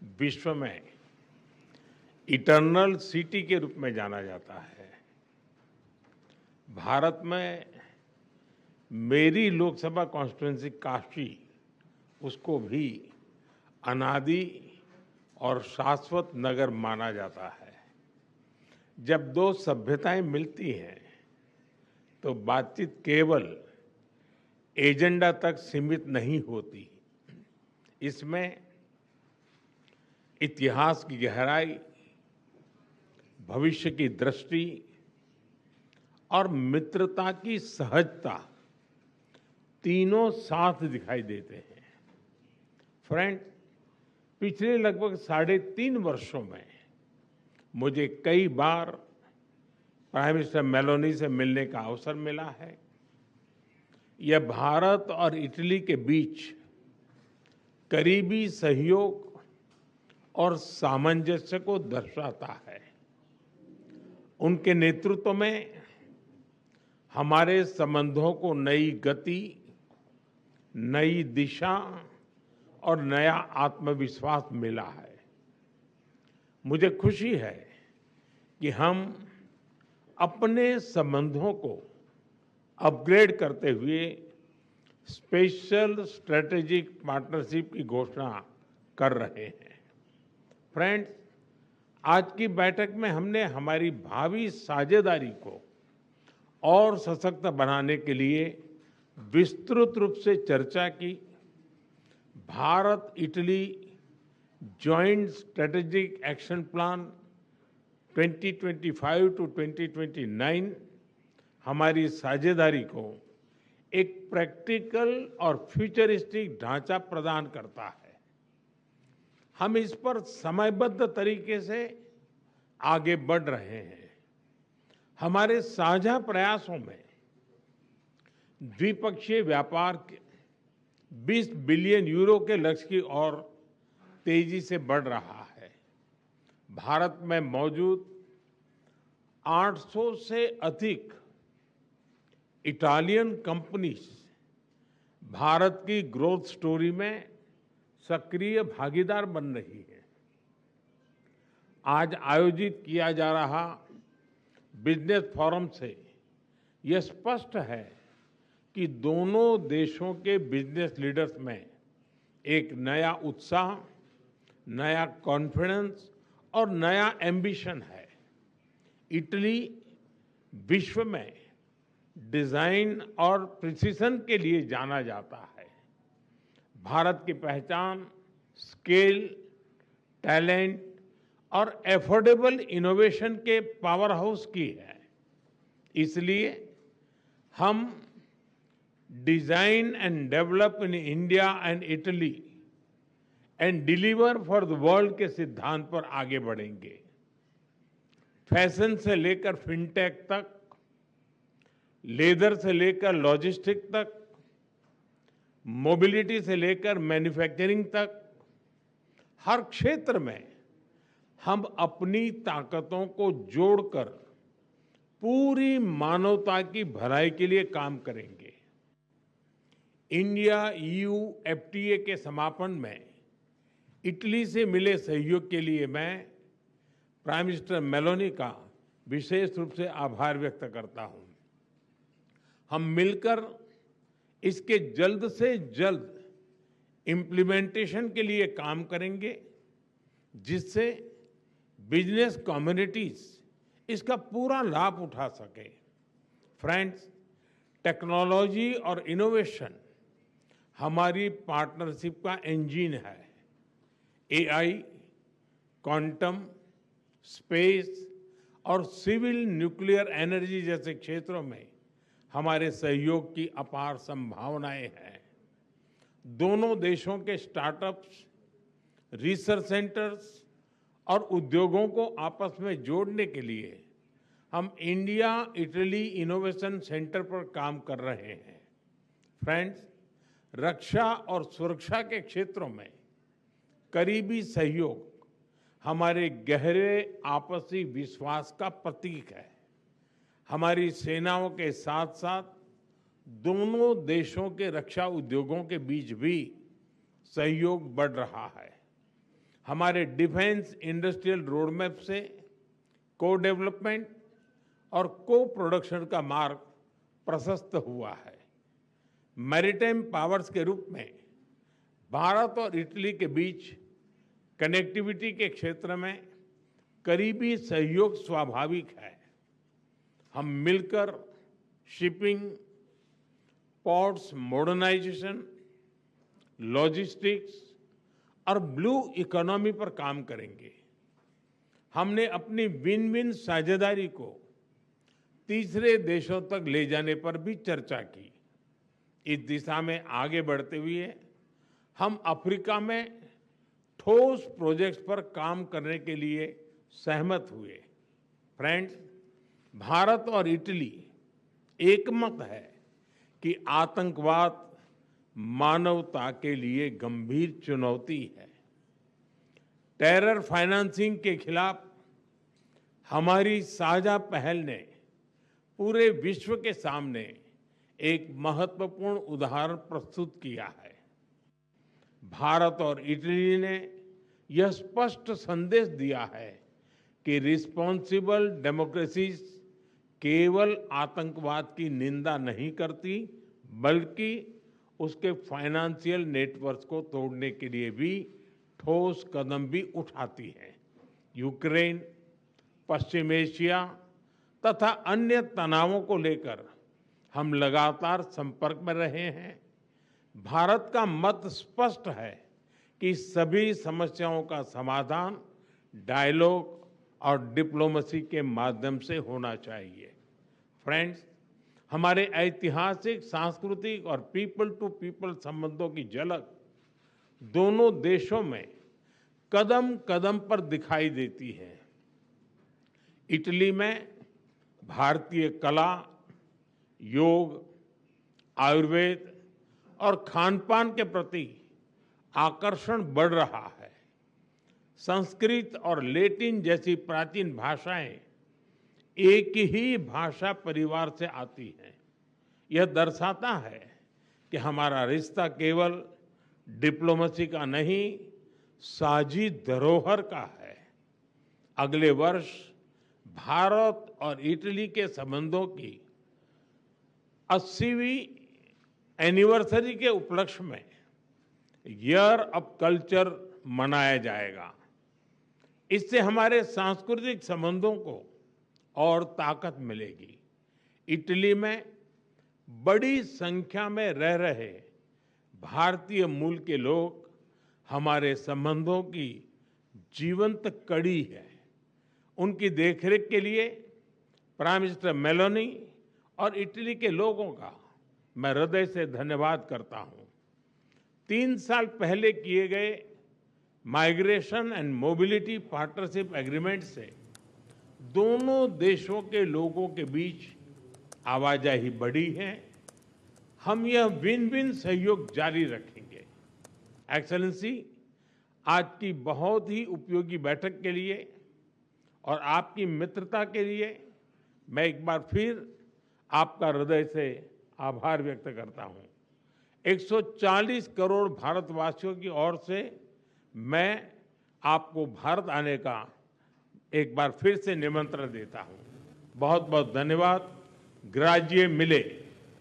विश्व में eternal city के रूप में जाना जाता है। भारत में मेरी लोकसभा कॉन्स्टिट्यूंसी काशी, उसको भी अनादि और शाश्वत नगर माना जाता है। जब दो सभ्यताएं मिलती हैं तो बातचीत केवल एजेंडा तक सीमित नहीं होती। इसमें इतिहास की गहराई, भविष्य की दृष्टि और मित्रता की सहजता तीनों साथ दिखाई देते हैं। फ्रेंड, पिछले लगभग 3.5 वर्षों में मुझे कई बार प्राइम मिनिस्टर मेलोनी से मिलने का अवसर मिला है। यह भारत और इटली के बीच करीबी सहयोग और सामंजस्य को दर्शाता है। उनके नेतृत्व में हमारे संबंधों को नई गति, नई दिशा और नया आत्मविश्वास मिला है। मुझे खुशी है कि हम अपने संबंधों को अपग्रेड करते हुए स्पेशल स्ट्रेटेजिक पार्टनरशिप की घोषणा कर रहे हैं। फ्रेंड्स, आज की बैठक में हमने हमारी भावी साझेदारी को और सशक्त बनाने के लिए विस्तृत रूप से चर्चा की। Bharat Italy joint strategic action plan 2025 to 2029 हमारी साझेदारी को एक प्रैक्टिकल और फ्यूचरिस्टिक ढांचा प्रदान करता है। हम इस पर समयबद्ध तरीके से आगे बढ़ रहे हैं। हमारे साझा प्रयासों में द्विपक्षीय व्यापार के 20 बिलियन यूरो के लक्ष्य की ओर तेजी से बढ़ रहा है। भारत में मौजूद 800 से अधिक इटालियन कंपनीज भारत की ग्रोथ स्टोरी में सक्रिय भागीदार बन रही है। आज आयोजित किया जा रहा बिजनेस फोरम से यह स्पष्ट है कि दोनों देशों के बिजनेस लीडर्स में एक नया उत्साह, नया कॉन्फिडेंस और नया एम्बिशन है। इटली विश्व में डिजाइन और प्रिसिशन के लिए जाना जाता है। भारत की पहचान स्केल, टैलेंट और एफोर्डेबल इनोवेशन के पावर हाउस की है। इसलिए हम design and develop in India and Italy and deliver for the world के सिद्धांत पर आगे बढ़ेंगे। फैशन से लेकर फिनटेक तक, लेदर से लेकर लॉजिस्टिक तक, मोबिलिटी से लेकर मैन्युफैक्चरिंग तक, हर क्षेत्र में हम अपनी ताकतों को जोड़कर पूरी मानवता की भलाई के लिए काम करेंगे। इंडिया ईयू एफटीए के समापन में इटली से मिले सहयोग के लिए मैं प्राइम मिनिस्टर मेलोनी का विशेष रूप से आभार व्यक्त करता हूं। हम मिलकर इसके जल्द से जल्द इम्प्लीमेंटेशन के लिए काम करेंगे, जिससे बिजनेस कम्युनिटीज इसका पूरा लाभ उठा सके। फ्रेंड्स, टेक्नोलॉजी और इनोवेशन हमारी पार्टनरशिप का इंजन है। एआई, क्वांटम, स्पेस और सिविल न्यूक्लियर एनर्जी जैसे क्षेत्रों में हमारे सहयोग की अपार संभावनाएं हैं। दोनों देशों के स्टार्टअप्स, रिसर्च सेंटर्स और उद्योगों को आपस में जोड़ने के लिए हम इंडिया इटली इनोवेशन सेंटर पर काम कर रहे हैं। फ्रेंड्स, रक्षा और सुरक्षा के क्षेत्रों में करीबी सहयोग हमारे गहरे आपसी विश्वास का प्रतीक है। हमारी सेनाओं के साथ साथ दोनों देशों के रक्षा उद्योगों के बीच भी सहयोग बढ़ रहा है। हमारे डिफेंस इंडस्ट्रियल रोडमैप से को डेवलपमेंट और को प्रोडक्शन का मार्ग प्रशस्त हुआ है। मैरीटाइम पावर्स के रूप में भारत और इटली के बीच कनेक्टिविटी के क्षेत्र में करीबी सहयोग स्वाभाविक है। हम मिलकर शिपिंग, पोर्ट्स मॉडर्नाइजेशन, लॉजिस्टिक्स और ब्लू इकोनॉमी पर काम करेंगे। हमने अपनी विन विन साझेदारी को तीसरे देशों तक ले जाने पर भी चर्चा की। इस दिशा में आगे बढ़ते हुए हम अफ्रीका में ठोस प्रोजेक्ट्स पर काम करने के लिए सहमत हुए। फ्रेंड्स, भारत और इटली एकमत है कि आतंकवाद मानवता के लिए गंभीर चुनौती है। टेरर फाइनेंसिंग के खिलाफ हमारी साझा पहल ने पूरे विश्व के सामने एक महत्वपूर्ण उदाहरण प्रस्तुत किया है। भारत और इटली ने यह स्पष्ट संदेश दिया है कि रिस्पॉन्सिबल डेमोक्रेसीज केवल आतंकवाद की निंदा नहीं करती, बल्कि उसके फाइनेंशियल नेटवर्क को तोड़ने के लिए भी ठोस कदम भी उठाती है। यूक्रेन, पश्चिम एशिया तथा अन्य तनावों को लेकर हम लगातार संपर्क में रहे हैं। भारत का मत स्पष्ट है कि सभी समस्याओं का समाधान डायलॉग और डिप्लोमेसी के माध्यम से होना चाहिए। फ्रेंड्स, हमारे ऐतिहासिक, सांस्कृतिक और पीपल टू पीपल संबंधों की झलक दोनों देशों में कदम कदम पर दिखाई देती है। इटली में भारतीय कला, योग, आयुर्वेद और खान-पान के प्रति आकर्षण बढ़ रहा है। संस्कृत और लैटिन जैसी प्राचीन भाषाएं एक ही भाषा परिवार से आती हैं। यह दर्शाता है कि हमारा रिश्ता केवल डिप्लोमेसी का नहीं, साझी धरोहर का है। अगले वर्ष भारत और इटली के संबंधों की 80वीं एनिवर्सरी के उपलक्ष्य में ईयर ऑफ कल्चर मनाया जाएगा। इससे हमारे सांस्कृतिक संबंधों को और ताकत मिलेगी। इटली में बड़ी संख्या में रह रहे भारतीय मूल के लोग हमारे संबंधों की जीवंत कड़ी है। उनकी देखरेख के लिए प्राइम मिनिस्टर मेलोनी और इटली के लोगों का मैं हृदय से धन्यवाद करता हूं। 3 साल पहले किए गए migration and mobility partnership agreement से दोनों देशों के लोगों के बीच आवाजाही बढ़ी है। हम यह विन विन सहयोग जारी रखेंगे। एक्सेलेंसी, आज की बहुत ही उपयोगी बैठक के लिए और आपकी मित्रता के लिए मैं एक बार फिर आपका हृदय से आभार व्यक्त करता हूं। 140 करोड़ भारतवासियों की ओर से मैं आपको भारत आने का एक बार फिर से निमंत्रण देता हूं। बहुत बहुत धन्यवाद। ग्राजिए मिले।